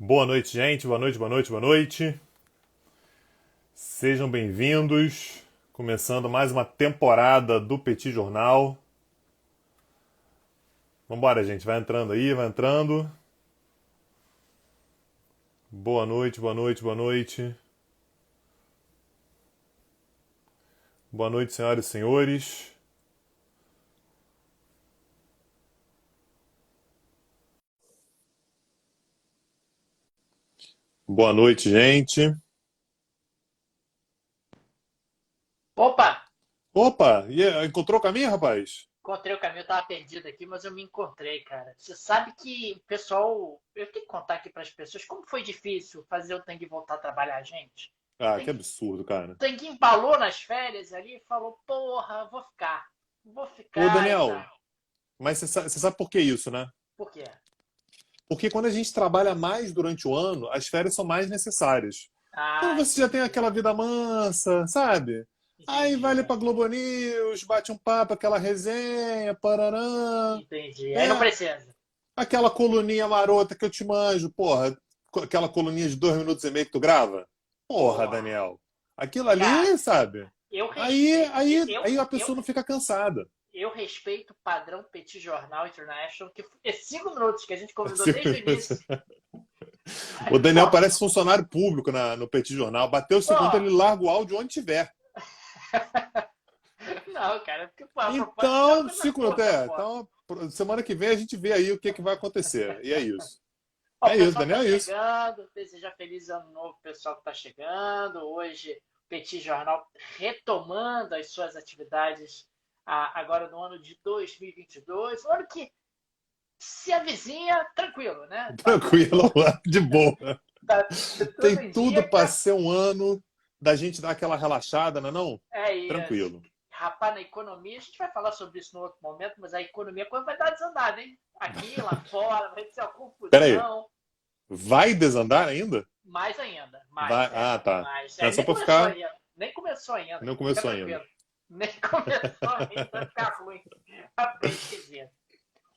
Boa noite, gente. Boa noite, boa noite, boa noite. Sejam bem-vindos. Começando mais uma temporada do Petit Jornal. Vambora, gente. Vai entrando aí, vai entrando. Boa noite, boa noite, boa noite. Boa noite, senhoras e senhores. Boa noite, gente. Opa! Opa, encontrou o caminho, rapaz? Encontrei o caminho, eu tava perdido aqui, mas eu me encontrei, cara. Você sabe que o pessoal. Eu tenho que contar aqui para as pessoas como foi difícil fazer o Tanguy voltar a trabalhar, gente. Ah, que Tanguy, absurdo, cara. Tanguy embalou nas férias ali e falou: Porra, vou ficar. Vou Ô, ficar e Daniel, tal. mas você sabe por que isso, né? Por quê? Porque quando a gente trabalha mais durante o ano, as férias são mais necessárias. Quando Ah, você já tem entendi. aquela vida mansa, sabe? Aí vai Entendi. ali pra Globo News, bate um papo, aquela resenha, pararã, Entendi. Aí não né? precisa. Aquela coluninha marota que eu te manjo, porra. Aquela coluninha de 2 minutos e meio que tu grava. Porra, Porra. Daniel. Aquilo ali, Cara, sabe? eu Aí, respeito. aí, aí a pessoa não fica cansada. Eu respeito o padrão Petit Jornal International, que é 5 minutos que a gente convidou desde o início. O Daniel Pô, parece funcionário público no Petit Jornal. Bateu o pô, segundo, ele larga o áudio onde tiver. não, cara, porque pô, a proposta aqui é uma Então, coisa 5 minutos. curta, pô. Então, semana que vem a gente vê aí o que vai acontecer. E é isso. Ó, o É isso, pessoal tá Daniel, é isso. chegando, desejar feliz ano novo pro pessoal que tá chegando. Hoje, o Petit Jornal retomando as suas atividades agora no ano de 2022. Um ano que se avizinha tranquilo, né? Tá Tranquilo, de boa. tá tudo Tem em tudo dia, para ser um ano da gente dar aquela relaxada, não é não? é isso. Tranquilo. Rapaz, na economia, a gente vai falar sobre isso no outro momento, mas a economia quando vai dar desandada, hein? Aqui, lá fora, vai ser uma Pera aí, confusão. vai desandar ainda? Mais ainda, Vai. mais, Ah, tá. mais. Não, Aí só nem para começou ficar. ainda, nem começou ainda, Não fica começou ainda. tranquilo. Nem começou ainda, vai ficar ruim. Rapaz, esquisito.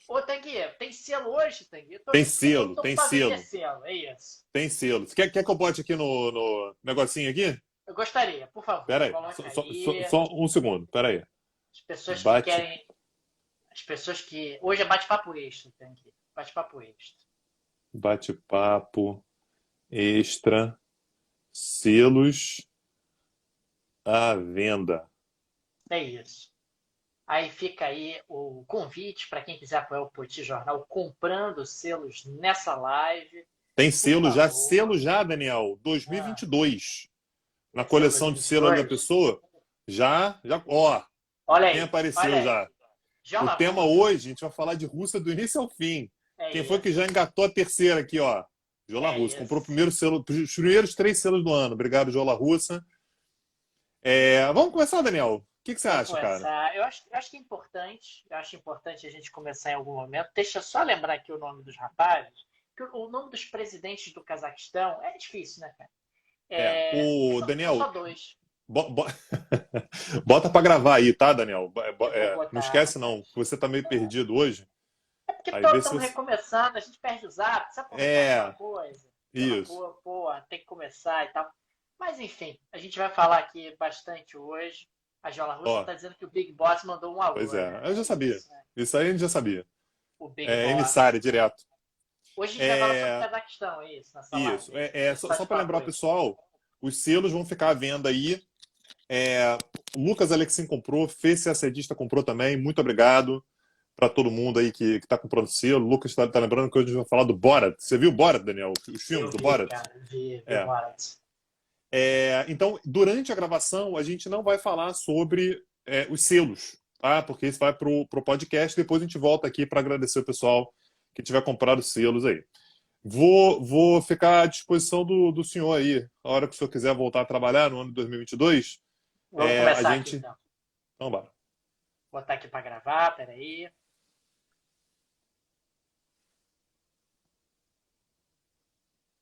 Ô, Tanguy, tem selo hoje, Tanguy? Eu tô Tem vendo que você selo, botou tem pra vender selo, selo, é isso. tem selo. Você quer que eu bote aqui no negocinho aqui? Eu gostaria, por favor, Pera aí, coloca aí. só um segundo. Pera aí. As pessoas que Bate, querem. As pessoas que. Hoje é bate-papo extra, Tanguy. Bate-papo extra. bate-papo extra, selos à venda. É isso. Aí fica aí o convite para quem quiser apoiar o Petit Jornal comprando selos nessa live, Tem por selo favor. já, Daniel, Ah, 2022. Na selo coleção de selo ali da 2022. pessoa, já, ó, Olha quem aí, apareceu olha aí. já. O Jola tema Russa. hoje, a gente vai falar de Rússia do início ao fim. É Quem foi que isso. já engatou a terceira aqui, ó? Jola É Russa. Comprou o isso. primeiro selo, os primeiros 3 selos do ano. Obrigado, Jola Russa. Vamos começar, Daniel? O que você Vamos acha, cara? começar. Eu acho que é importante. Eu acho importante a gente começar em algum momento. Deixa eu só lembrar aqui o nome dos rapazes. Que o nome dos presidentes do Cazaquistão é difícil, né, cara? O São só Daniel, dois. bo- bo- bota pra gravar aí, tá, Daniel? Eu vou Não botar, esquece, rapaz. não. Você tá meio perdido hoje. É porque Aí todos vê se estamos você. recomeçando, a gente perde os hábitos. Sabe quando acontece aquela É, coisa? Aquela isso. coisa, pô, tem que começar e tal. Mas enfim, a gente vai falar aqui bastante hoje. A Jola Russa Ó, está dizendo que o Big Boss mandou um pois alô, é, né? eu já É sabia. isso, né? Isso aí a gente já sabia. O Big É Boss. emissária, direto. Hoje a gente vai falar sobre o É, Cazaquistão, é isso, nessa live, isso. é isso. Só para Bate-papo lembrar o hoje. pessoal, os selos vão ficar à venda aí. O Lucas Alexim comprou, Fê Assedista comprou também. Muito obrigado para todo mundo aí que está comprando selo. O Lucas está lembrando que hoje a gente vai falar do Borat. Você viu o Borat, Daniel? Os filmes Eu do vi, Borat? cara, vi É. Borat. Então, durante a gravação, a gente não vai falar sobre os selos, tá? Porque isso vai pro podcast. Depois a gente volta aqui para agradecer o pessoal que tiver comprado selos aí. Vou ficar à disposição do senhor aí. A hora que o senhor quiser voltar a trabalhar no ano de 2022, Vamos a começar aqui gente. então. Então, bora. Vou botar aqui para gravar, peraí.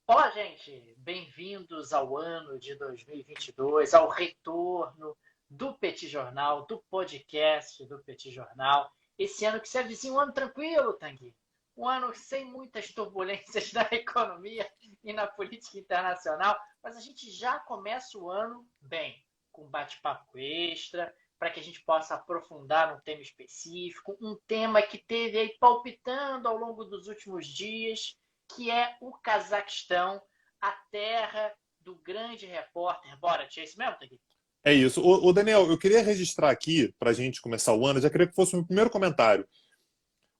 Olá, gente! Bem-vindos ao ano de 2022, ao retorno do Petit Jornal, do podcast do Petit Jornal. Esse ano que se avizinha um ano tranquilo, Tanguy. um ano sem muitas turbulências na economia e na política internacional, mas a gente já começa o ano bem, com bate-papo extra, para que a gente possa aprofundar num tema específico, um tema que teve aí palpitando ao longo dos últimos dias, que é o Cazaquistão, a terra do grande repórter Borat. É isso mesmo, Tagui? É isso. Daniel, eu queria registrar aqui, para a gente começar o ano, já queria que fosse o meu primeiro comentário.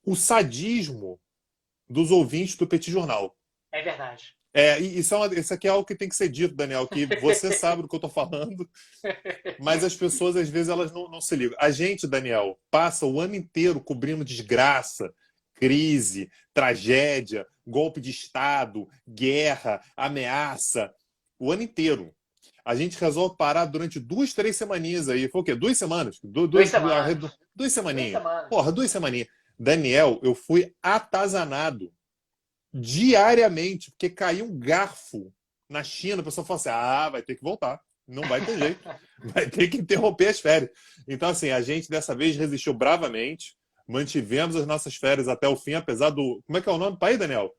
O sadismo dos ouvintes do Petit Jornal. É verdade. Isso aqui é algo que tem que ser dito, Daniel, que você sabe do que eu estou falando, mas as pessoas, às vezes, elas não se ligam. A gente, Daniel, passa o ano inteiro cobrindo desgraça, crise, tragédia, golpe de Estado, guerra, ameaça, o ano inteiro. A gente resolve parar durante 2, 3 semaninhas aí. Foi o quê? 2 semanas? 2 semanas. 2 semaninhas. 2 semanas. Porra, 2 semaninhas. Daniel, eu fui atazanado diariamente, porque caiu um garfo na China. A pessoa fala assim, vai ter que voltar. Não vai ter jeito. Vai ter que interromper as férias. Então, assim, a gente dessa vez resistiu bravamente. Mantivemos as nossas férias até o fim, apesar do... Como é que é o nome do país, Daniel?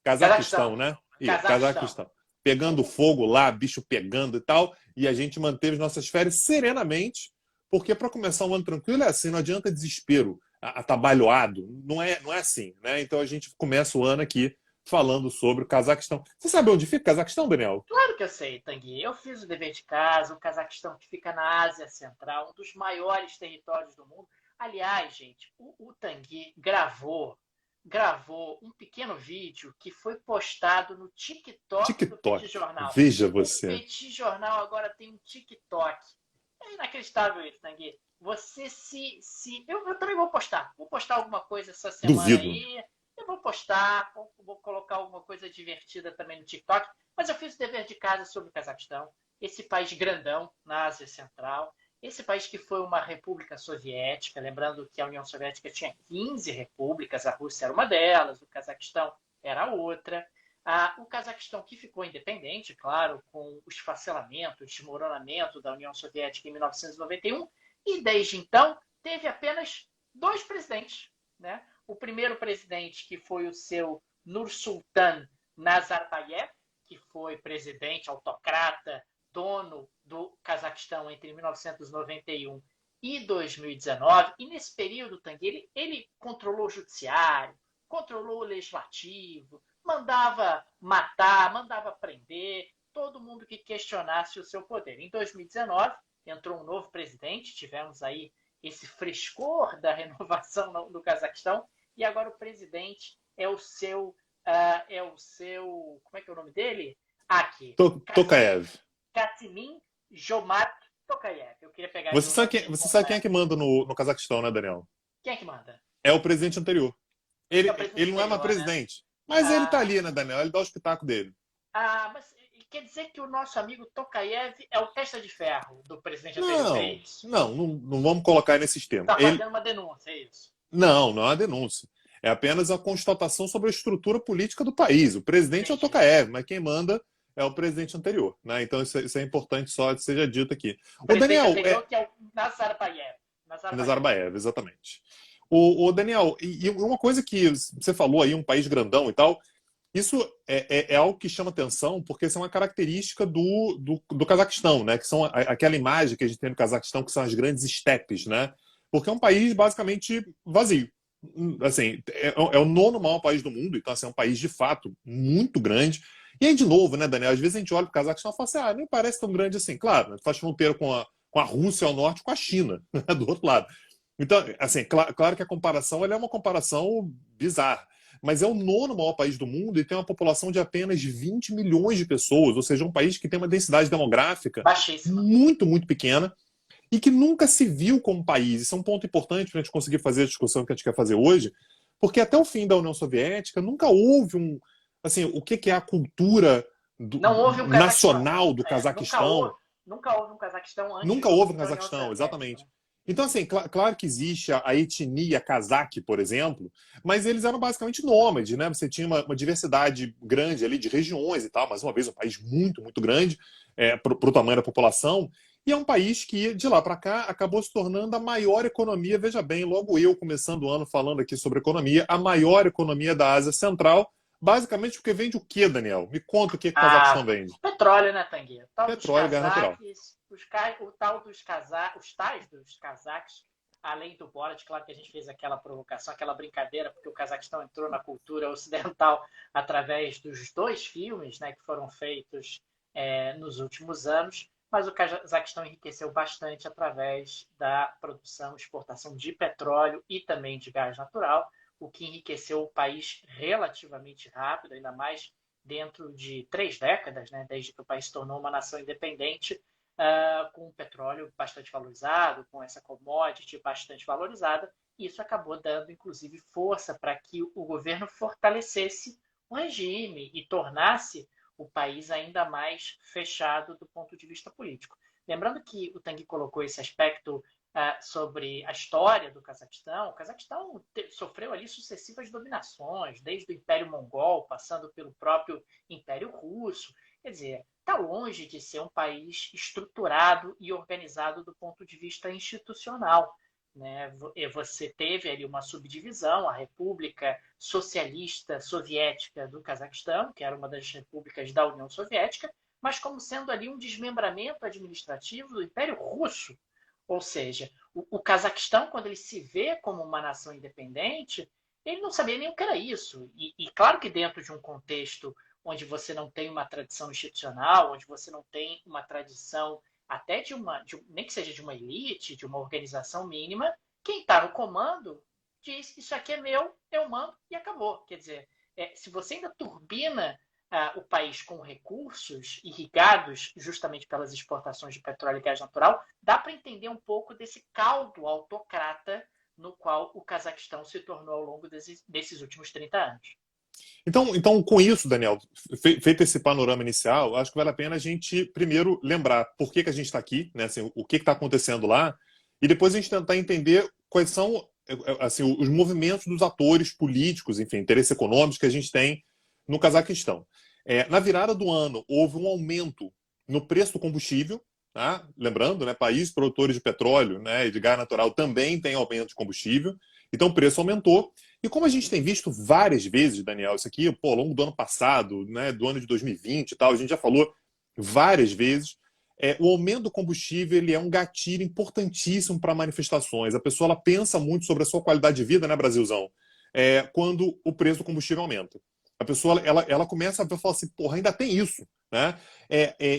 Cazaquistão, né? Cazaquistão. Pegando fogo lá, bicho pegando e tal. E a gente manteve as nossas férias serenamente, porque para começar um ano tranquilo é assim, não adianta desespero, atabalhoado. Não é assim, né? Então a gente começa o ano aqui falando sobre o Cazaquistão. Você sabe onde fica o Cazaquistão, Daniel? Claro que eu sei, Tanguy. Eu fiz o dever de casa. O Cazaquistão, que fica na Ásia Central, um dos maiores territórios do mundo. Aliás, gente, o Tanguy gravou um pequeno vídeo que foi postado no TikTok do Petit Jornal. Veja você. O Petit Jornal agora tem um TikTok. É inacreditável isso, Tanguy. Você eu também vou postar. Vou postar alguma coisa essa semana. Duvido. Aí. Eu vou postar, vou colocar alguma coisa divertida também no TikTok. Mas eu fiz o dever de casa sobre o Cazaquistão. Esse país grandão na Ásia Central. Esse país que foi uma república soviética, lembrando que a União Soviética tinha 15 repúblicas, a Rússia era uma delas, o Cazaquistão era outra. O Cazaquistão que ficou independente, claro, com o esfacelamento, o desmoronamento da União Soviética em 1991, e desde então teve apenas 2 presidentes, né? O primeiro presidente, que foi o seu Nursultan Nazarbayev, que foi presidente autocrata, dono do Cazaquistão entre 1991 e 2019. E nesse período, Tanguy, ele controlou o judiciário, controlou o legislativo, mandava matar, mandava prender todo mundo que questionasse o seu poder. Em 2019, entrou um novo presidente, tivemos aí esse frescor da renovação no Cazaquistão, e agora o presidente é o seu... como é que é o nome dele? Aqui. Tokayev. Kassimin Jomart Tokayev. Eu queria pegar... Você sabe quem é que manda no Cazaquistão, né, Daniel? Quem é que manda? É o presidente anterior. Ele não é mais né? presidente. Mas ele tá ali, né, Daniel? Ele dá o espetáculo dele. Mas quer dizer que o nosso amigo Tokayev é o testa de ferro do presidente anterior, é isso? Não vamos colocar nesses termos. Está fazendo uma denúncia, é isso? Não é uma denúncia. É apenas a constatação sobre a estrutura política do país. O presidente é o Tokayev, mas quem manda é o presidente anterior, né? Então isso é importante só que seja dito aqui. O Daniel, anterior, que é o Nazarbayev. Nazarbayev, exatamente. O Daniel, e uma coisa que você falou aí, um país grandão e tal, isso é algo que chama atenção, porque isso é uma característica do Cazaquistão, né? Que são aquela imagem que a gente tem no Cazaquistão, que são as grandes estepes, né? Porque é um país basicamente vazio. Assim, é o 9º maior país do mundo, então assim, é um país de fato muito grande. E aí, de novo, né, Daniel? Às vezes a gente olha para o Cazaquistão e fala assim, nem parece tão grande assim. Claro, faz fronteira com a Rússia ao norte, com a China, né, do outro lado. Então, assim, claro que a comparação ela é uma comparação bizarra. Mas é o 9º maior país do mundo e tem uma população de apenas 20 milhões de pessoas, ou seja, um país que tem uma densidade demográfica baixíssima, muito, muito pequena e que nunca se viu como país. Isso é um ponto importante para a gente conseguir fazer a discussão que a gente quer fazer hoje, porque até o fim da União Soviética nunca houve assim, o que é a cultura nacional do Cazaquistão. Nunca houve um Cazaquistão antes. Nunca houve um Cazaquistão, exatamente. Então, assim, claro que existe a etnia cazaque, por exemplo, mas eles eram basicamente nômades, né? Você tinha uma diversidade grande ali de regiões e tal, mais uma vez, um país muito, muito grande para o tamanho da população. E é um país que, de lá para cá, acabou se tornando a maior economia, veja bem, logo eu começando o ano falando aqui sobre economia, a maior economia da Ásia Central, basicamente porque vende o quê, Daniel? Me conta o que o Cazaquistão vende. Petróleo, né, Tanguy? O tal dos Petróleo e gás natural. cazaques, o tal dos cazaques, os tais dos cazaques, além do Borat, claro que a gente fez aquela provocação, aquela brincadeira, porque o Cazaquistão entrou na cultura ocidental através dos 2 filmes, né, que foram feitos nos últimos anos, mas o Cazaquistão enriqueceu bastante através da produção e exportação de petróleo e também de gás natural, o que enriqueceu o país relativamente rápido, ainda mais dentro de 3 décadas, né, desde que o país se tornou uma nação independente, com o petróleo bastante valorizado, com essa commodity bastante valorizada. Isso acabou dando, inclusive, força para que o governo fortalecesse o regime e tornasse o país ainda mais fechado do ponto de vista político. Lembrando que o Tanguy colocou esse aspecto sobre a história do Cazaquistão. O Cazaquistão sofreu ali sucessivas dominações, desde o Império Mongol, passando pelo próprio Império Russo. Quer dizer, está longe de ser um país estruturado e organizado do ponto de vista institucional, né? Você teve ali uma subdivisão, a República Socialista Soviética do Cazaquistão, que era uma das repúblicas da União Soviética, mas como sendo ali um desmembramento administrativo do Império Russo. Ou seja, o Cazaquistão, quando ele se vê como uma nação independente, ele não sabia nem o que era isso. E claro que dentro de um contexto onde você não tem uma tradição institucional, onde você não tem uma tradição até nem que seja de uma elite, de uma organização mínima, quem está no comando diz: isso aqui é meu, eu mando e acabou. Quer dizer, se você ainda turbina o país com recursos irrigados justamente pelas exportações de petróleo e gás natural, dá para entender um pouco desse caldo autocrata no qual o Cazaquistão se tornou ao longo desses últimos 30 anos. Então, com isso, Daniel, feito esse panorama inicial, acho que vale a pena a gente primeiro lembrar por que a gente está aqui, né, assim, o que está acontecendo lá, e depois a gente tentar entender quais são assim, os movimentos dos atores políticos, enfim, interesses econômicos que a gente tem no Cazaquistão. Na virada do ano, houve um aumento no preço do combustível, tá? Lembrando, né, países produtores de petróleo, né, e de gás natural também têm aumento de combustível, então o preço aumentou. E como a gente tem visto várias vezes, Daniel, isso aqui ao longo do ano passado, né, do ano de 2020 e tal, a gente já falou várias vezes, o aumento do combustível ele é um gatilho importantíssimo para manifestações. A pessoa ela pensa muito sobre a sua qualidade de vida, né, Brasilzão, quando o preço do combustível aumenta. A pessoa ela começa a falar assim, porra, ainda tem isso, né?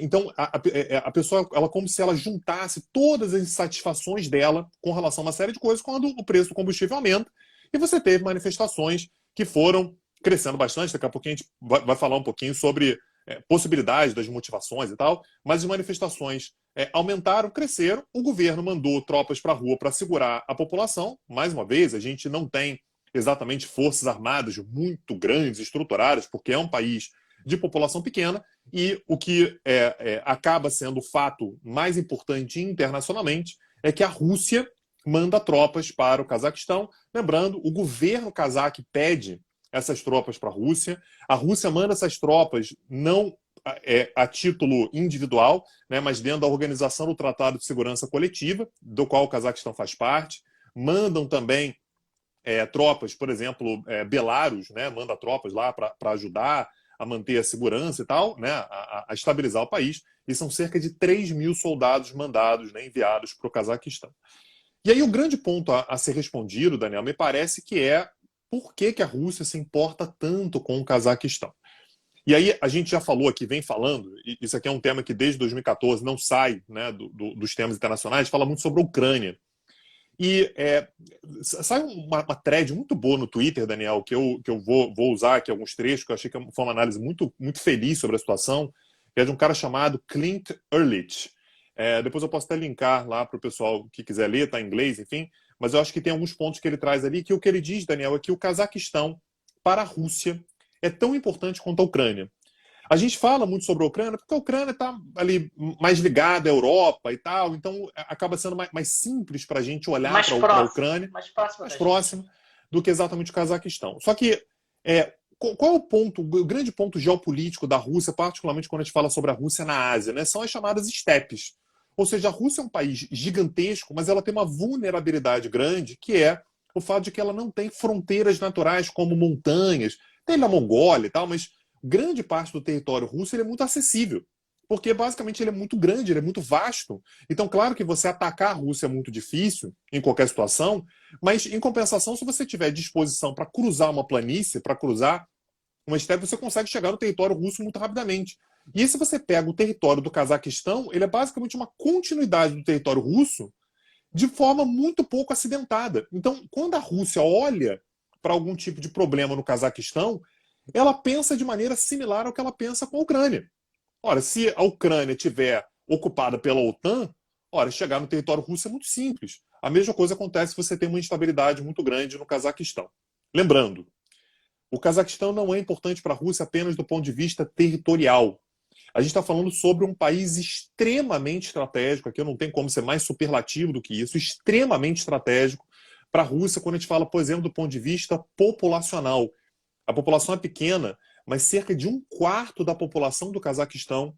Então a pessoa ela como se ela juntasse todas as insatisfações dela com relação a uma série de coisas quando o preço do combustível aumenta. E você teve manifestações que foram crescendo bastante. Daqui a pouquinho a gente vai falar um pouquinho sobre possibilidades das motivações e tal, mas as manifestações aumentaram, cresceram. O governo mandou tropas para a rua para segurar a população. Mais uma vez, a gente não tem exatamente forças armadas muito grandes, estruturadas, porque é um país de população pequena, e o que acaba sendo o fato mais importante internacionalmente é que a Rússia manda tropas para o Cazaquistão. Lembrando, o governo cazaque pede essas tropas para a Rússia manda essas tropas não a título individual, né, mas dentro da organização do Tratado de Segurança Coletiva, do qual o Cazaquistão faz parte. Mandam também tropas, por exemplo, Belarus, né, manda tropas lá para ajudar a manter a segurança e tal, né, a estabilizar o país, e são cerca de 3.000 soldados mandados, né, enviados para o Cazaquistão. E aí o grande ponto a ser respondido, Daniel, me parece que é por que a Rússia se importa tanto com o Cazaquistão. E aí a gente já falou aqui, vem falando, e isso aqui é um tema que desde 2014 não sai, né, dos temas internacionais, fala muito sobre a Ucrânia. E sai uma thread muito boa no Twitter, Daniel, que eu vou usar aqui alguns trechos, que eu achei que foi uma análise muito, muito feliz sobre a situação, que é de um cara chamado Clint Ehrlich. Depois eu posso até linkar lá para o pessoal que quiser ler, tá em inglês, enfim, mas eu acho que tem alguns pontos que ele traz ali, que o que ele diz, Daniel, é que o Cazaquistão, para a Rússia, é tão importante quanto a Ucrânia. A gente fala muito sobre a Ucrânia porque a Ucrânia está ali mais ligada à Europa e tal, então acaba sendo mais simples para a gente olhar para a Ucrânia, mais próximo do que exatamente o Cazaquistão. Só que qual é o grande ponto geopolítico da Rússia, particularmente quando a gente fala sobre a Rússia na Ásia, né? São as chamadas estepes. Ou seja, a Rússia é um país gigantesco, mas ela tem uma vulnerabilidade grande, que é o fato de que ela não tem fronteiras naturais como montanhas. Tem na Mongólia e tal, mas grande parte do território russo ele é muito acessível. Porque basicamente ele é muito grande, ele é muito vasto. Então, claro que você atacar a Rússia é muito difícil em qualquer situação, mas em compensação, se você tiver disposição para cruzar uma planície, para cruzar uma estepe, você consegue chegar no território russo muito rapidamente. E aí, se você pega o território do Cazaquistão, ele é basicamente uma continuidade do território russo de forma muito pouco acidentada. Então, quando a Rússia olha para algum tipo de problema no Cazaquistão, ela pensa de maneira similar ao que ela pensa com a Ucrânia. Ora, se a Ucrânia estiver ocupada pela OTAN, ora, chegar no território russo é muito simples. A mesma coisa acontece se você tem uma instabilidade muito grande no Cazaquistão. Lembrando, o Cazaquistão não é importante para a Rússia apenas do ponto de vista territorial. A gente está falando sobre um país extremamente estratégico, aqui eu não tenho como ser mais superlativo do que isso, extremamente estratégico para a Rússia quando a gente fala, por exemplo, do ponto de vista populacional. A população é pequena, mas cerca de 1/4 da população do Cazaquistão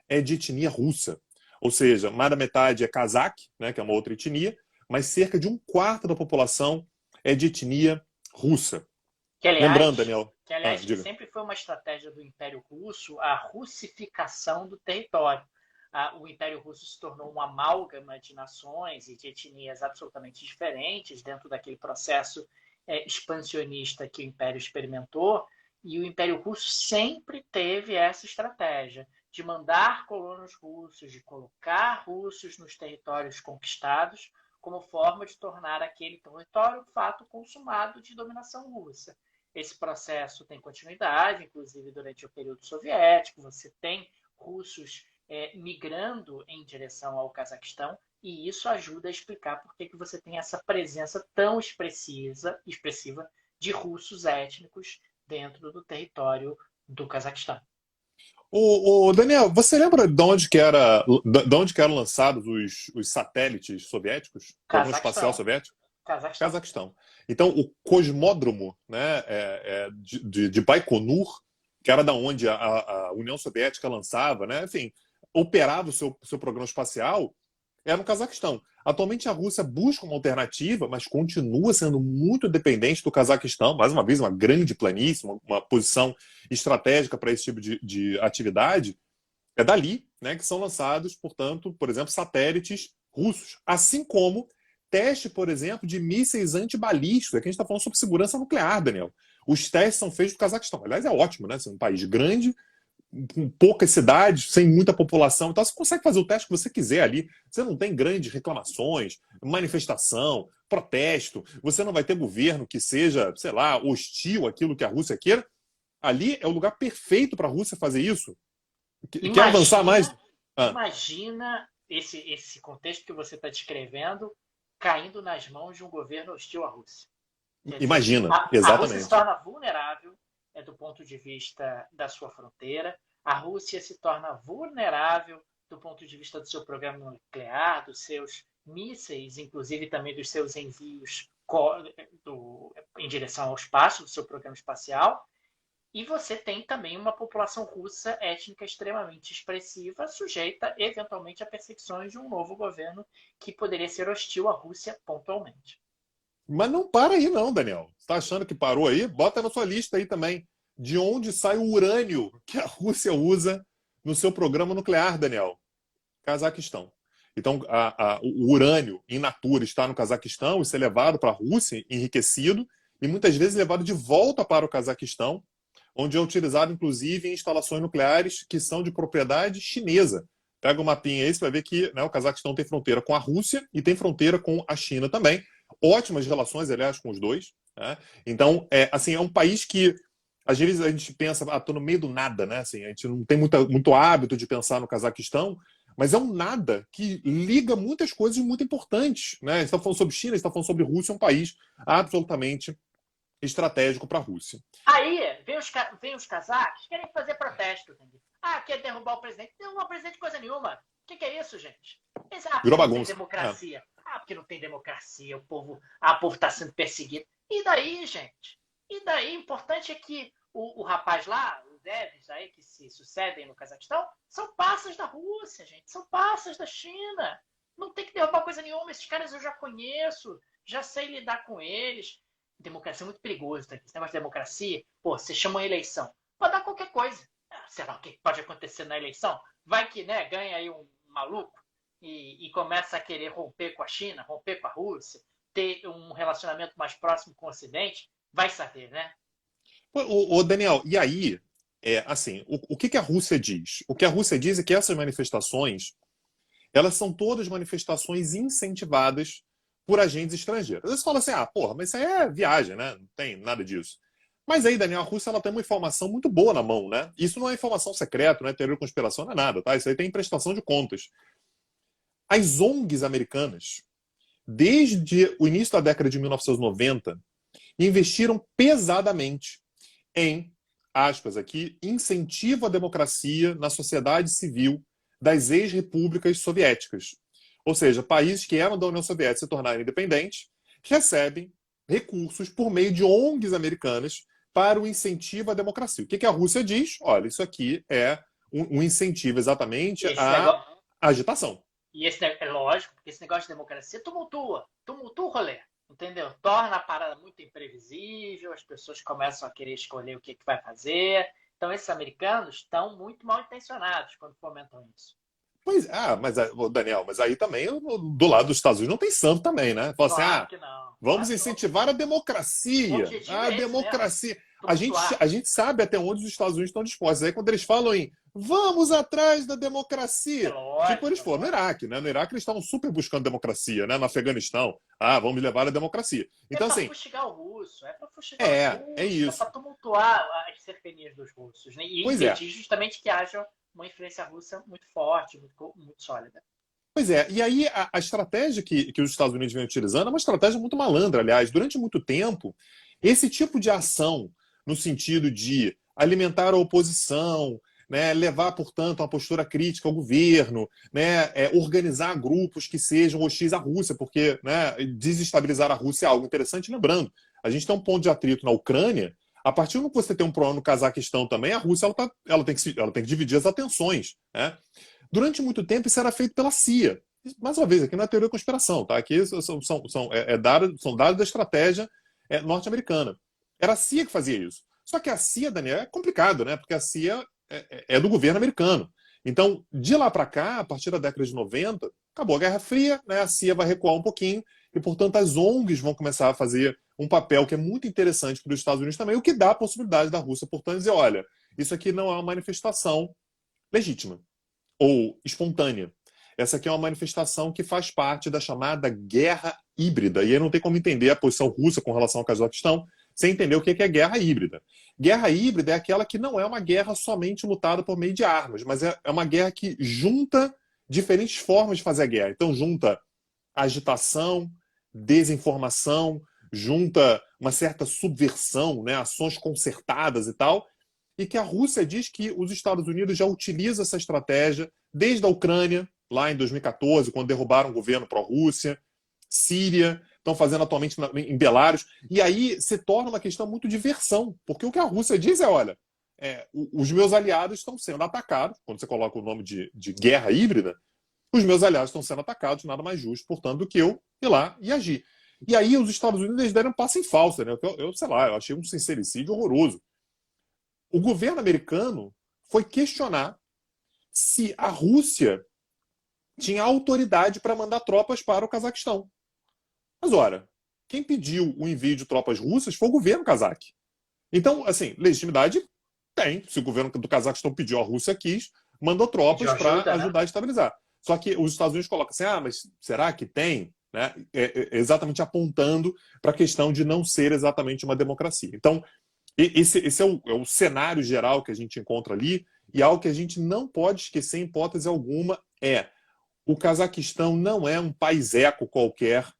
é de etnia russa. Ou seja, mais da metade é cazaque, né, que é uma outra etnia, mas cerca de 1/4 da população é de etnia russa. Que, Lembrando, aliás, Daniel. que Diga. sempre foi uma estratégia do Império Russo, a russificação do território. O Império Russo se tornou uma amálgama de nações e de etnias absolutamente diferentes dentro daquele processo expansionista que o Império experimentou, e o Império Russo sempre teve essa estratégia de mandar colonos russos, de colocar russos nos territórios conquistados, como forma de tornar aquele território fato consumado de dominação russa. Esse processo tem continuidade, inclusive durante o período soviético, você tem russos migrando em direção ao Cazaquistão, e isso ajuda a explicar por que você tem essa presença tão expressiva de russos étnicos dentro do território do Cazaquistão. Daniel, você lembra de onde que eram lançados os satélites soviéticos? Programa espacial Cazaquistão. soviético? Cazaquistão. Cazaquistão. Então, o cosmódromo, né, de Baikonur, que era da onde a União Soviética lançava, né, enfim, operava o seu programa espacial, era no Cazaquistão. Atualmente a Rússia busca uma alternativa, mas continua sendo muito dependente do Cazaquistão. Mais uma vez, uma grande planície, uma posição estratégica para esse tipo de atividade. É dali, né, que são lançados, portanto, por exemplo, satélites russos. Assim como teste, por exemplo, de mísseis antibalísticos. Aqui a gente está falando sobre segurança nuclear, Daniel. Os testes são feitos no Cazaquistão. Aliás, é ótimo, né? É um país grande, com poucas cidades, sem muita população. Então, você consegue fazer o teste que você quiser ali. Você não tem grandes reclamações, manifestação, protesto. Você não vai ter governo que seja, sei lá, hostil àquilo que a Rússia queira. Ali é o lugar perfeito para a Rússia fazer isso. Quer avançar mais? Imagina esse contexto que você está descrevendo caindo nas mãos de um governo hostil à Rússia. Imagina, exatamente. A Rússia exatamente. se torna vulnerável do ponto de vista da sua fronteira, a Rússia se torna vulnerável do ponto de vista do seu programa nuclear, dos seus mísseis, inclusive também dos seus envios em direção ao espaço, do seu programa espacial. E você tem também uma população russa étnica extremamente expressiva, sujeita eventualmente a perseguições de um novo governo que poderia ser hostil à Rússia pontualmente. Mas não para aí não, Daniel. Você está achando que parou aí? Bota na sua lista aí também. De onde sai o urânio que a Rússia usa no seu programa nuclear, Daniel? Cazaquistão. Então, o urânio in natura está no Cazaquistão, isso é levado para a Rússia, enriquecido, e muitas vezes levado de volta para o Cazaquistão, onde é utilizado, inclusive, em instalações nucleares que são de propriedade chinesa. Pega o mapinha aí, você vai ver que, né, o Cazaquistão tem fronteira com a Rússia e tem fronteira com a China também. Ótimas relações, aliás, com os dois. Né? Então, assim, é um país que, às vezes, a gente pensa, estou no meio do nada, né? Assim, a gente não tem muito hábito de pensar no Cazaquistão, mas é um nada que liga muitas coisas muito importantes. Né? A gente está falando sobre China, a gente está falando sobre Rússia, um país absolutamente estratégico para a Rússia. Aí vem os cazaques, querem fazer protesto. Quer derrubar o presidente. Derrubar o presidente coisa nenhuma. O que é isso, gente? Virou bagunça. Não tem democracia. Porque não tem democracia. O povo está sendo perseguido. E daí, gente? E daí, o importante é que o rapaz lá, o Medvedevs aí que se sucedem no Cazaquistão são parceiros da Rússia, gente, são parceiros da China. Não tem que derrubar coisa nenhuma, esses caras eu já conheço, já sei lidar com eles. Democracia é muito perigoso, tá? Esse negócio de democracia, pô, você chama uma eleição, pode dar qualquer coisa. Sei lá o que pode acontecer na eleição. Vai que, né, ganha aí um maluco e começa a querer romper com a China, romper com a Rússia, ter um relacionamento mais próximo com o Ocidente, vai saber, né? Daniel, e aí, assim, o que a Rússia diz? O que a Rússia diz é que essas manifestações, elas são todas manifestações incentivadas por agentes estrangeiros. Você fala assim, porra, mas isso aí é viagem, né? Não tem nada disso. Mas aí, Daniel, a Rússia ela tem uma informação muito boa na mão, né? Isso não é informação secreta, não é teoria de conspiração, não é nada, tá? Isso aí tem prestação de contas. As ONGs americanas, desde o início da década de 1990, investiram pesadamente em, aspas aqui, incentivo à democracia na sociedade civil das ex-repúblicas soviéticas. Ou seja, países que eram da União Soviética se tornarem independentes recebem recursos por meio de ONGs americanas para o incentivo à democracia. O que a Rússia diz? Olha, isso aqui é um incentivo exatamente à agitação. E esse é lógico, porque esse negócio de democracia tumultua o rolê, entendeu? Torna a parada muito imprevisível, as pessoas começam a querer escolher o que vai fazer. Então, esses americanos estão muito mal intencionados quando fomentam isso. Mas, Daniel, mas aí também, do lado dos Estados Unidos, não tem santo também, né? Fala Claro assim, que não. vamos incentivar a democracia. A democracia. A gente sabe até onde os Estados Unidos estão dispostos. Aí quando eles falam em vamos atrás da democracia. Tipo, eles foram no Iraque, né? No Iraque eles estavam super buscando democracia, né? No Afeganistão. Vamos levar a democracia. Então, para assim. Fustigar o russo, é para fustigar os russos, é isso. É para tumultuar as cercanias dos russos, né? E impedir justamente que haja uma influência russa muito forte, muito sólida. Pois é, e aí a estratégia que os Estados Unidos vem utilizando é uma estratégia muito malandra, aliás. Durante muito tempo, esse tipo de ação, no sentido de alimentar a oposição, né, levar, portanto, uma postura crítica ao governo, né, organizar grupos que sejam hostis à Rússia, porque, né, desestabilizar a Rússia é algo interessante. Lembrando, a gente tem um ponto de atrito na Ucrânia. A partir do que você tem um problema no Cazaquistão também, a Rússia ela tem que dividir as atenções, né? Durante muito tempo isso era feito pela CIA. Mais uma vez, aqui não é teoria da conspiração, tá? Aqui são dados da estratégia norte-americana. Era a CIA que fazia isso. Só que a CIA, Daniel, é complicado, né? Porque a CIA é do governo americano. Então, de lá para cá, a partir da década de 90, acabou a Guerra Fria, né? A CIA vai recuar um pouquinho e, portanto, as ONGs vão começar a fazer um papel que é muito interessante para os Estados Unidos também, o que dá a possibilidade da Rússia, portanto, dizer, olha, isso aqui não é uma manifestação legítima ou espontânea. Essa aqui é uma manifestação que faz parte da chamada guerra híbrida. E aí não tem como entender a posição russa com relação ao Cazaquistão sem entender o que é guerra híbrida. Guerra híbrida é aquela que não é uma guerra somente lutada por meio de armas, mas é uma guerra que junta diferentes formas de fazer a guerra. Então junta agitação, desinformação, junta uma certa subversão, né, ações concertadas e tal, e que a Rússia diz que os Estados Unidos já utilizam essa estratégia desde a Ucrânia, lá em 2014, quando derrubaram o governo pró-Rússia, Síria, estão fazendo atualmente em Belarus, e aí se torna uma questão muito de versão, porque o que a Rússia diz é, olha, os meus aliados estão sendo atacados, quando você coloca o nome de guerra híbrida, os meus aliados estão sendo atacados, nada mais justo, portanto, do que eu ir lá e agir. E aí os Estados Unidos deram um passo em falso, né? Sei lá, eu achei um sincericídio horroroso. O governo americano foi questionar se a Rússia tinha autoridade para mandar tropas para o Cazaquistão. Mas, ora, quem pediu o envio de tropas russas foi o governo cazaque. Então, assim, legitimidade tem. Se o governo do Cazaquistão pediu, a Rússia quis, mandou tropas para ajudar a estabilizar. Só que os Estados Unidos colocam assim, mas será que tem? Né? Exatamente apontando para a questão de não ser exatamente uma democracia. Então, esse é o cenário geral que a gente encontra ali, e algo que a gente não pode esquecer em hipótese alguma o Cazaquistão não é um país-eco qualquer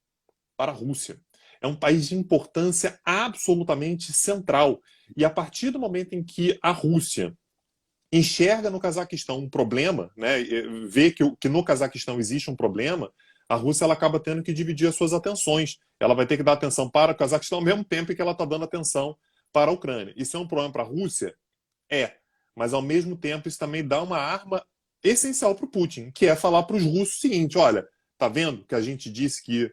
para a Rússia. É um país de importância absolutamente central. E a partir do momento em que a Rússia enxerga no Cazaquistão um problema, né, vê que no Cazaquistão existe um problema, a Rússia ela acaba tendo que dividir as suas atenções. Ela vai ter que dar atenção para o Cazaquistão ao mesmo tempo que ela está dando atenção para a Ucrânia. Isso é um problema para a Rússia? mas ao mesmo tempo isso também dá uma arma essencial para o Putin, que é falar para os russos o seguinte: olha, tá vendo que a gente disse que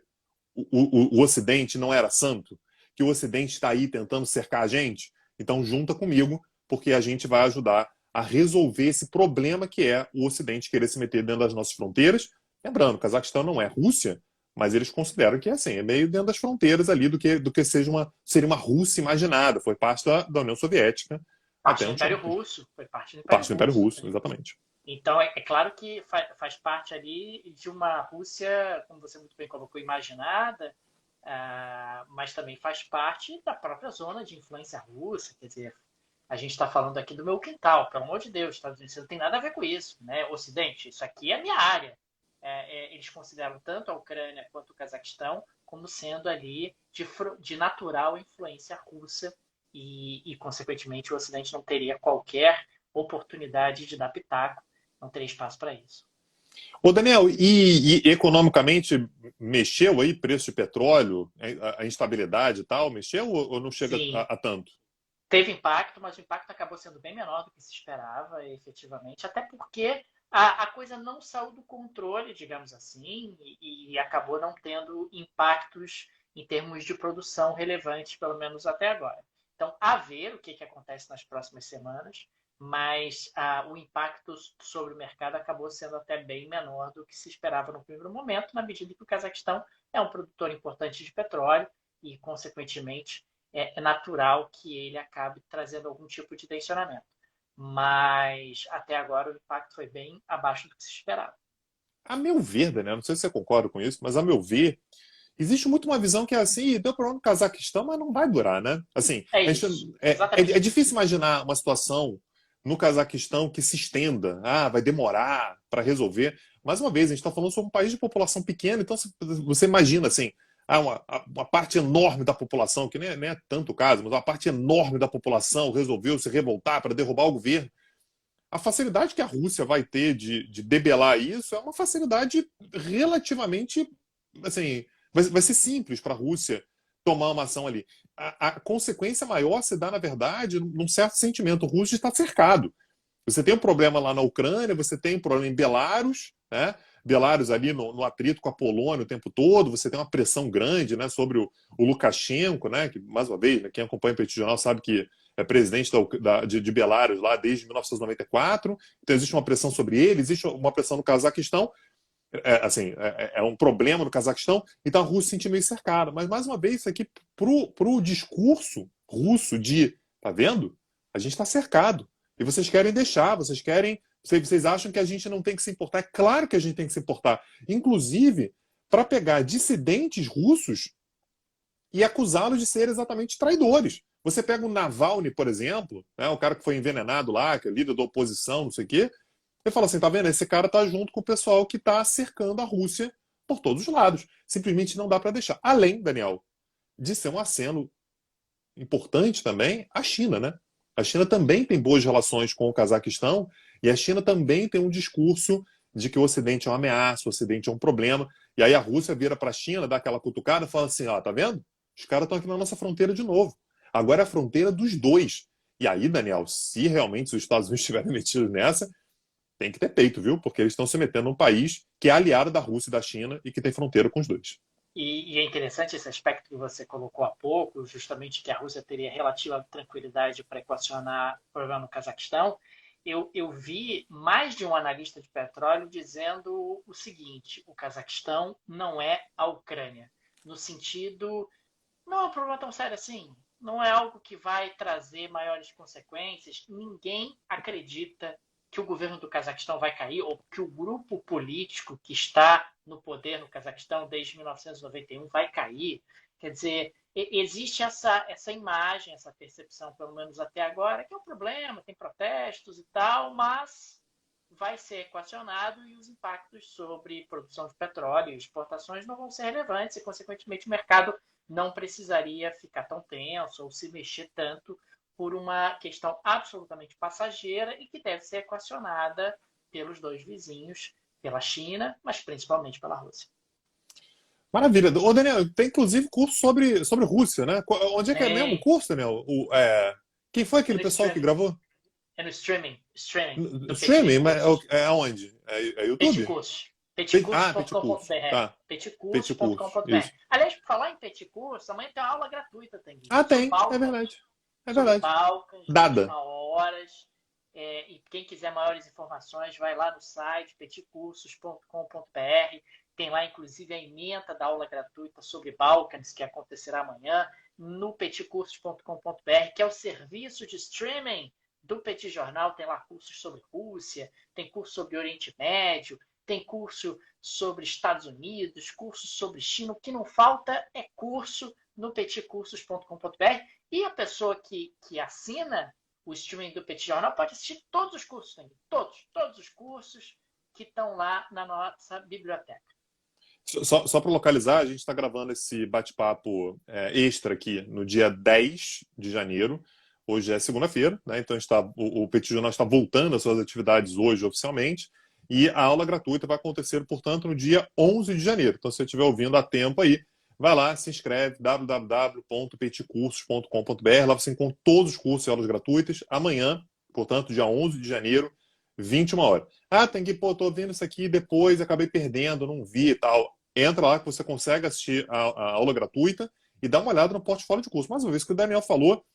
o Ocidente não era santo, que o Ocidente está aí tentando cercar a gente? Então junta comigo, porque a gente vai ajudar a resolver esse problema que é o Ocidente querer se meter dentro das nossas fronteiras. Lembrando, o Cazaquistão não é Rússia, mas eles consideram que é meio dentro das fronteiras ali do que seria uma Rússia imaginada. Foi parte da União Soviética. Parte do Até Império Russo, foi parte do Império parte do Império Russo. Russo, exatamente. Então, é claro que faz parte ali de uma Rússia, como você muito bem colocou, imaginada, mas também faz parte da própria zona de influência russa. Quer dizer, a gente está falando aqui do meu quintal, pelo amor de Deus, Estados Unidos não tem nada a ver com isso, né? Ocidente, isso aqui é a minha área. Eles consideram tanto a Ucrânia quanto o Cazaquistão como sendo ali de natural influência russa e, consequentemente, o Ocidente não teria qualquer oportunidade de dar pitaco, não teria espaço para isso. Ô Daniel, e economicamente mexeu aí preço de petróleo, a instabilidade e tal, mexeu ou não chega Sim, a tanto? teve impacto, mas o impacto acabou sendo bem menor do que se esperava, efetivamente, até porque a coisa não saiu do controle, digamos assim, e acabou não tendo impactos em termos de produção relevantes, pelo menos até agora. Então, a ver o que acontece nas próximas semanas, mas o impacto sobre o mercado acabou sendo até bem menor do que se esperava no primeiro momento, na medida que o Cazaquistão é um produtor importante de petróleo e, consequentemente, é natural que ele acabe trazendo algum tipo de tensionamento. Mas, até agora, o impacto foi bem abaixo do que se esperava. A meu ver, Daniel, não sei se você concorda com isso, mas a meu ver, existe muito uma visão que é assim, deu problema no Cazaquistão, mas não vai durar, né? Assim, É a isso, gente, é exatamente difícil isso. imaginar uma situação no Cazaquistão que se estenda. Vai demorar para resolver. Mais uma vez, a gente está falando sobre um país de população pequena, então você imagina assim, uma parte enorme da população, que nem é tanto o caso, mas uma parte enorme da população resolveu se revoltar para derrubar o governo. A facilidade que a Rússia vai ter de debelar isso é uma facilidade relativamente, assim, vai ser simples para a Rússia tomar uma ação ali. A consequência maior se dá, na verdade, num certo sentimento. O russo está cercado. Você tem um problema lá na Ucrânia, você tem um problema em Belarus, né? Belarus ali no atrito com a Polônia o tempo todo, você tem uma pressão grande, né, sobre o Lukashenko, né, que, mais uma vez, né, quem acompanha o Petit Jornal sabe que é presidente de Belarus lá desde 1994, então existe uma pressão sobre ele, existe uma pressão no Cazaquistão, é um problema no Cazaquistão, então a Rússia se sente meio cercada. Mas, mais uma vez, isso aqui, pro discurso russo tá vendo? A gente está cercado. E vocês querem deixar, vocês acham que a gente não tem que se importar. É claro que a gente tem que se importar. Inclusive, para pegar dissidentes russos e acusá-los de ser exatamente traidores. Você pega o Navalny, por exemplo, né, o cara que foi envenenado lá, que é líder da oposição, não sei o quê, ele fala assim, tá vendo? Esse cara tá junto com o pessoal que tá cercando a Rússia por todos os lados. Simplesmente não dá para deixar. Além, Daniel, de ser um aceno importante também, a China, né? A China também tem boas relações com o Cazaquistão e a China também tem um discurso de que o Ocidente é uma ameaça, o Ocidente é um problema. E aí a Rússia vira para a China, dá aquela cutucada e fala assim, ó, tá vendo? Os caras estão aqui na nossa fronteira de novo. Agora é a fronteira dos dois. E aí, Daniel, se realmente os Estados Unidos estiverem metidos nessa, tem que ter peito, viu? Porque eles estão se metendo num país que é aliado da Rússia e da China e que tem fronteira com os dois. E é interessante esse aspecto que você colocou há pouco, justamente que a Rússia teria relativa tranquilidade para equacionar o problema no Cazaquistão. Eu vi mais de um analista de petróleo dizendo o seguinte: o Cazaquistão não é a Ucrânia, no sentido, não é um problema tão sério assim, não é algo que vai trazer maiores consequências. Ninguém acredita que o governo do Cazaquistão vai cair ou que o grupo político que está no poder no Cazaquistão desde 1991 vai cair. Quer dizer, existe essa imagem, essa percepção, pelo menos até agora, que é um problema, tem protestos e tal, mas vai ser equacionado e os impactos sobre produção de petróleo e exportações não vão ser relevantes e, consequentemente, o mercado não precisaria ficar tão tenso ou se mexer tanto por uma questão absolutamente passageira e que deve ser equacionada pelos dois vizinhos, pela China, mas principalmente pela Rússia. Maravilha. Ô, Daniel, tem inclusive curso sobre Rússia, né? Onde é que é mesmo o Tem curso, Daniel? Quem foi aquele pessoal que gravou? É no streaming do Petit Streaming, mas Cursos. é aonde? É Petit YouTube? Cursos. Petit Cursos. Petcursos.com.br. Tá. Petit Cursos. Petcursos.com.br. Isso. Aliás, por falar em Petit Cursos, amanhã tem uma aula gratuita, tem Ah, sobre tem. É Balcãs. verdade. É Sobre verdade. Balcãs, Dada. 21 horas. E quem quiser maiores informações, vai lá no site petcursos.com.br. Tem lá, inclusive, a ementa da aula gratuita sobre Balcãs, que acontecerá amanhã, no petcursos.com.br, que é o serviço de streaming do Petit Jornal. Tem lá cursos sobre Rússia, tem curso sobre Oriente Médio, tem curso sobre Estados Unidos, curso sobre China. O que não falta é curso no petcursos.com.br. E a pessoa que assina o streaming do Petit Jornal pode assistir todos os cursos, todos os cursos que estão lá na nossa biblioteca. Só para localizar, a gente está gravando esse bate-papo extra aqui no dia 10 de janeiro. Hoje é segunda-feira, né? Então o Petit Jornal está voltando às suas atividades hoje oficialmente. E a aula gratuita vai acontecer, portanto, no dia 11 de janeiro. Então, se você estiver ouvindo a tempo aí, vai lá, se inscreve, www.petcursos.com.br. Lá você encontra todos os cursos e aulas gratuitas. Amanhã, portanto, dia 11 de janeiro, 21 horas. Ah, tem que, tô ouvindo isso aqui depois, acabei perdendo, não vi e tal. Entra lá que você consegue assistir a aula gratuita e dá uma olhada no portfólio de curso. Mais uma vez, o que o Daniel falou,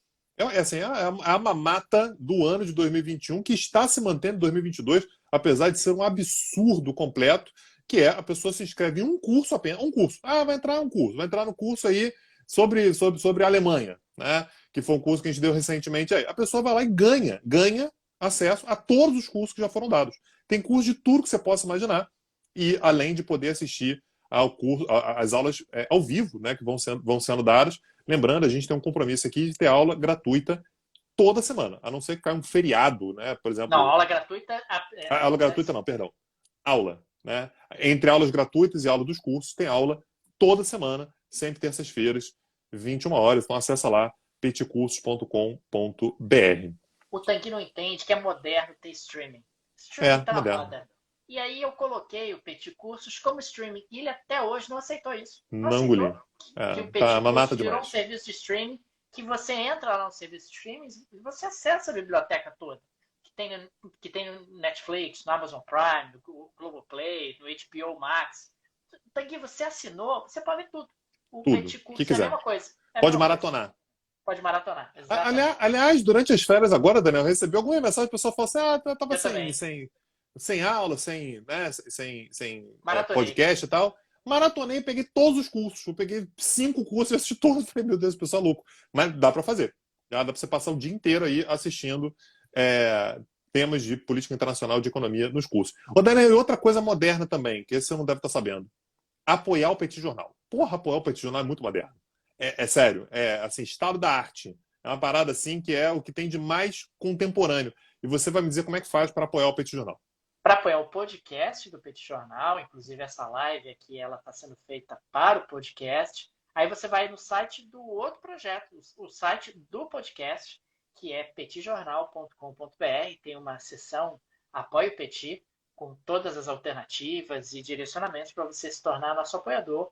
assim, a mamata do ano de 2021 que está se mantendo em 2022, apesar de ser um absurdo completo, que é a pessoa se inscreve em um curso apenas, um curso. Ah, vai entrar no curso aí sobre a Alemanha, né? Que foi um curso que a gente deu recentemente aí. A pessoa vai lá e ganha acesso a todos os cursos que já foram dados. Tem curso de tudo que você possa imaginar, e além de poder assistir ao curso, às aulas ao vivo, né, que vão sendo dadas. Lembrando, a gente tem um compromisso aqui de ter aula gratuita toda semana, a não ser que caia um feriado, né? Por exemplo. Não, aula gratuita. Aula gratuita não, perdão. Aula, né? Entre aulas gratuitas e aula dos cursos, tem aula toda semana, sempre terças-feiras, 21 horas. Então acessa lá petcursos.com.br. O Tanguy não entende que é moderno ter streaming. Streaming tá na moderno. moda. E aí eu coloquei o Petit Cursos como streaming. E ele até hoje não aceitou isso. Não engoliu. Que o Petit Tá mamata Cursos virou um demais. serviço de streaming, que você entra lá no serviço de streaming e você acessa a biblioteca toda. Que tem no Netflix, no Amazon Prime, no Globoplay, no HBO Max. Tanguy, você assinou, você pode ver tudo. O Petit Cursos é a mesma coisa. Pode maratonar. Pode maratonar. Aliás, durante as férias agora, Daniel, eu recebi alguma mensagem, a pessoa falou assim, eu tava sem aula, sem podcast e tal. Maratonei, peguei todos os cursos. Eu peguei 5 cursos e assisti todos. Falei, meu Deus, o pessoal é louco. Mas dá para fazer. Dá para você passar o dia inteiro aí assistindo temas de política internacional, de economia nos cursos. Ô, Daniel, e outra coisa moderna também, que esse você não deve estar sabendo. Apoiar o Petit Jornal. Porra, apoiar o Petit Jornal é muito moderno. É sério. É assim, estado da arte. É uma parada assim que é o que tem de mais contemporâneo. E você vai me dizer como é que faz para apoiar o Petit Jornal. Para apoiar o podcast do Petit Jornal, inclusive essa live aqui, ela está sendo feita para o podcast. Aí você vai no site do outro projeto, o site do podcast, que é petjornal.com.br. Tem uma seção Apoie o Petit, com todas as alternativas e direcionamentos para você se tornar nosso apoiador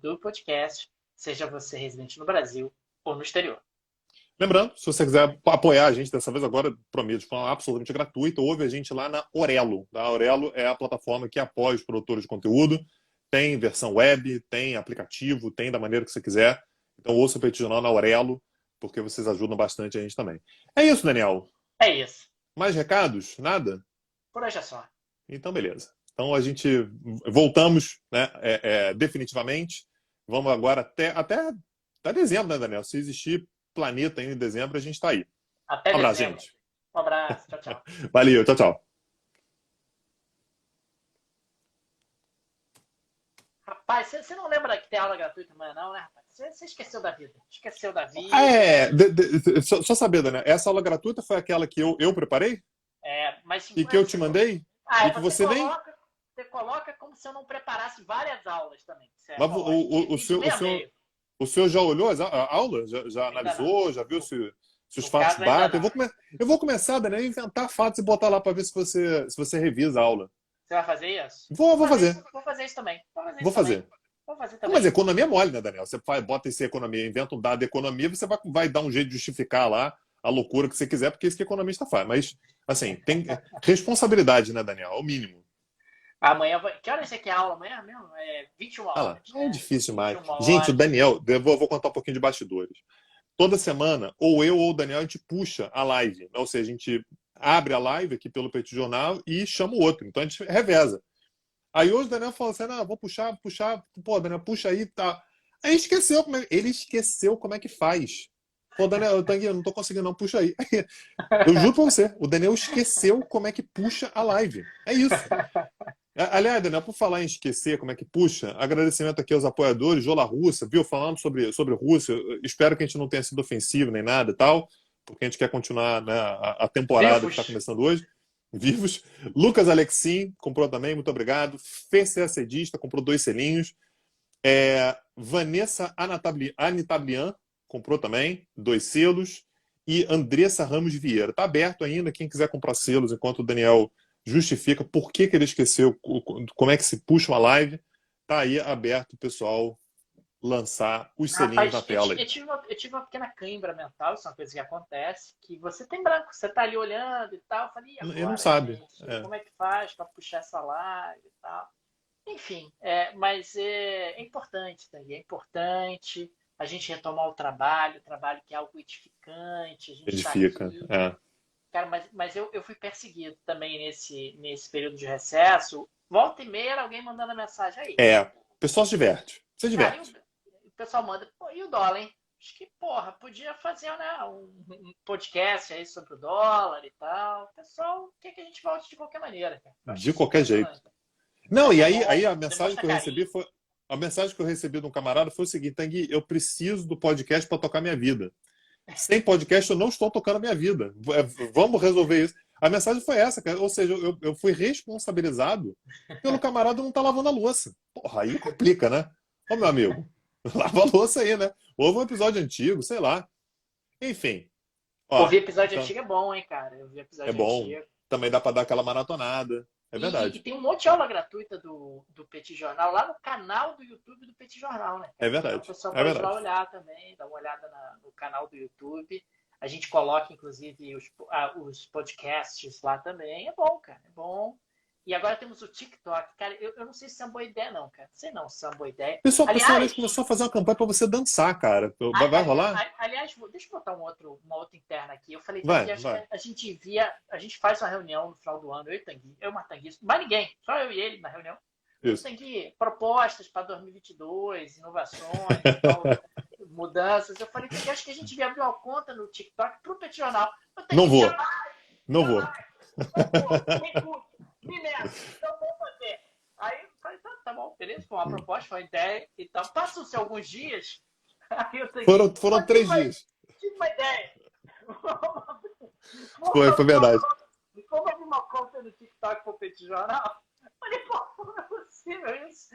do podcast, seja você residente no Brasil ou no exterior. Lembrando, se você quiser apoiar a gente, dessa vez agora, prometo, de forma absolutamente gratuita, ouve a gente lá na Orelo. A Orelo é a plataforma que apoia os produtores de conteúdo. Tem versão web, tem aplicativo, tem da maneira que você quiser. Então ouça o Petit Jornal na Orelo, porque vocês ajudam bastante a gente também. É isso, Daniel. É isso. Mais recados? Nada? Por hoje é só. Então, beleza. Então a gente voltamos, né, definitivamente. Vamos agora até dezembro, né, Daniel? Se existir planeta ainda em dezembro, a gente está aí. Até um abraço, dezembro. gente. Um abraço. Tchau, tchau. Valeu, tchau, tchau. Rapaz, você não lembra que tem aula gratuita amanhã, não, né, rapaz? Você esqueceu da vida. Esqueceu da vida. Só saber, Daniel, essa aula gratuita foi aquela que eu preparei? Mas e que eu te mandei? E que você nem... Você coloca como se eu não preparasse várias aulas também. Mas o senhor já olhou a aula? Já analisou? Já viu se os fatos batem? Eu vou começar, Daniel, a inventar fatos e botar lá para ver se você revisa a aula. Você vai fazer isso? Vou fazer. Vou fazer isso também. Vou fazer. Vou fazer também. Mas economia é mole, né, Daniel? Você bota esse economia, inventa um dado de economia, você vai dar um jeito de justificar lá a loucura que você quiser, porque é isso que economista faz. Mas, assim, tem responsabilidade, né, Daniel? É o mínimo. Amanhã vai. Que horas é que é a aula amanhã mesmo? É 21 Ah lá, horas, é né? difícil demais. 21 Gente, o horas. Daniel, eu vou contar um pouquinho de bastidores. Toda semana, ou eu ou o Daniel, a gente puxa a live. Ou seja, a gente abre a live aqui pelo Petit Jornal e chama o outro. Então a gente reveza. Aí hoje o Daniel falou assim: não, vou puxar. Pô, Daniel, puxa aí, tá. Aí esqueceu ele esqueceu como é que faz. Pô, Daniel, eu não tô conseguindo, não, puxa aí. Eu juro pra você, o Daniel esqueceu como é que puxa a live. É isso. Aliás, Daniel, por falar em esquecer como é que puxa, agradecimento aqui aos apoiadores, Jola Russa, viu? Falando sobre Rússia, eu espero que a gente não tenha sido ofensivo nem nada e tal, porque a gente quer continuar, né, a temporada que está Vivos. começando hoje. Vivos. Lucas Alexim comprou também, muito obrigado. Fê Cedista comprou 2 selinhos. Vanessa Anitablian comprou também 2 selos. E Andressa Ramos Vieira. Está aberto ainda, quem quiser comprar selos, enquanto o Daniel justifica por que ele esqueceu, como é que se puxa uma live. Tá aí aberto o pessoal lançar os selinhos na Rapaz, tela aí. eu tive uma pequena cãibra mental, isso é uma coisa que acontece, que você tem branco, você tá ali olhando e tal. Eu falei, e Ele não agora, sabe. gente? Como é que faz para puxar essa live e tal? Enfim, mas é importante, também, é importante a gente retomar o trabalho que é algo edificante, a gente está Edifica. aqui. Cara, mas eu fui perseguido também nesse período de recesso. Volta e meia, alguém mandando mensagem aí. O pessoal se diverte. Se Cara, diverte. o pessoal manda, pô, e o dólar, hein? Acho que, porra, podia fazer, né, um podcast aí sobre o dólar e tal. O pessoal quer que a gente volte de qualquer maneira, cara. Eu acho De isso qualquer jeito. impressionante. Não, Mas e é aí bom, a mensagem demonstra que eu recebi carinho. foi. A mensagem que eu recebi de um camarada foi o seguinte: Tanguy, eu preciso do podcast para tocar minha vida. Sem podcast eu não estou tocando a minha vida. Vamos resolver isso. A mensagem foi essa, cara. Ou seja, eu fui responsabilizado pelo camarada não estar lavando a louça. Porra, aí complica, né? Ô, meu amigo, lava a louça aí, né? Houve um episódio antigo, sei lá. Enfim, ó, Ouvir episódio então, antigo é bom, hein, cara? Eu vi é episódio bom. antigo. Também dá para dar aquela maratonada. É E verdade. tem um monte de aula gratuita do Petit Jornal lá no canal do YouTube do Petit Jornal, né, É cara? Então o verdade. pessoal É pode ir lá verdade. olhar também, dar uma olhada no canal do YouTube. A gente coloca, inclusive, os podcasts lá também. É bom, cara, é bom. E agora temos o TikTok. Cara, eu não sei se é uma boa ideia, não, cara. Não sei não se é uma boa ideia. O pessoal, aliás, Aliás, começou a fazer uma campanha para você dançar, cara. Vai rolar? aliás, deixa eu botar uma outra interna aqui. Eu falei, Tanguy, Vai, acho que vai. a gente faz uma reunião no final do ano, eu e Tanguy, eu e Tanguy, mais ninguém, só eu e ele na reunião. Isso. Tanguy, propostas para 2022, inovações e tal, mudanças. Eu falei, Tanguy, acho que a gente devia abrir uma conta no TikTok para o Petit Jornal. Eu Não Tanguy, vou. jamais, Não vou. jamais, não vou, nem curto, nem nessa, então vamos fazer. Aí eu falei, tá bom, beleza, foi uma proposta, foi uma ideia e tal. Passam-se alguns dias. Aí eu Tanguy, Foram 3 dias. tive uma ideia. Foi verdade. Como abrir uma conta no TikTok para o Petit Jornal? Eu falei, pô, não é possível isso.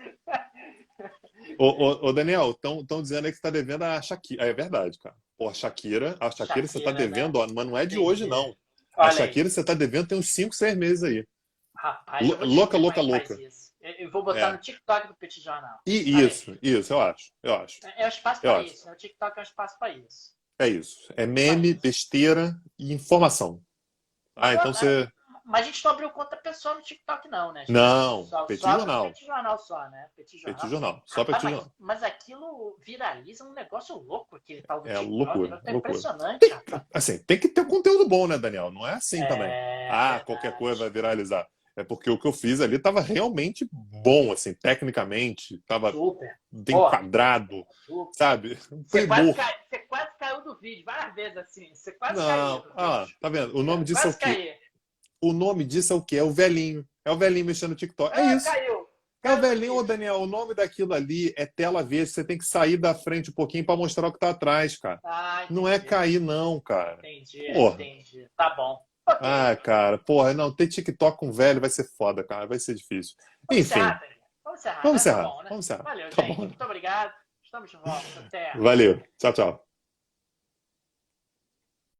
Ô, Daniel, estão dizendo aí que você está devendo a Shakira. É verdade, cara. Pô, a Shakira você está Shakira, né? devendo, ó, mas não é de hoje, Entendi. não. A Olha aí. Shakira você está devendo tem uns 5, 6 meses aí. Rapaz, eu vou Louca, descobrir como é louca, que faz louca. isso. Eu vou botar no É. TikTok do Petit Jornal. E Olha aí. isso, eu acho. É um espaço Eu para acho. isso, né? O TikTok é um espaço para isso. É isso. É Para meme, isso. besteira e informação. Mas, Então você. mas a gente não abriu conta pessoal no TikTok, não, né, gente? Não, Só Petit abre no Jornal. Petit Jornal só, né? Petit Petit Jornal. Jornal. Só Rapaz, Petit Jornal. mas aquilo viraliza um negócio louco, aquele tal do É TikTok. loucura, Né? Tá loucura. impressionante, rapaz. Assim, tem que ter conteúdo bom, né, Daniel? Não é assim também. É Ah, qualquer coisa vai verdade. viralizar. É porque o que eu fiz ali estava realmente bom, assim, tecnicamente, estava Super. bem Pô, enquadrado, super. sabe? Um primor. Você quase caiu do vídeo várias vezes assim. Você quase caiu Não, do vídeo. tá vendo? O nome disso é o Quase quê? caiu. O nome disso é o quê? É o velhinho. É o velhinho mexendo no TikTok. É Ah, isso. caiu. É o Caiu do velhinho, ô vídeo. Daniel. O nome daquilo ali é tela verde. Você tem que sair da frente um pouquinho para mostrar o que tá atrás, cara. Ah, Não é entendi. cair, não, cara. Entendi, Porra. entendi. Tá bom. Ok. Ah, cara, porra, não, ter TikTok com velho vai ser foda, cara, vai ser difícil. Vamos encerrar, Enfim, Tânia. Vamos encerrar, vamos né? Tá encerrar, bom, né? vamos encerrar. Valeu, Tá gente. bom. Muito obrigado. Estamos de volta. Até. Valeu, tchau, tchau.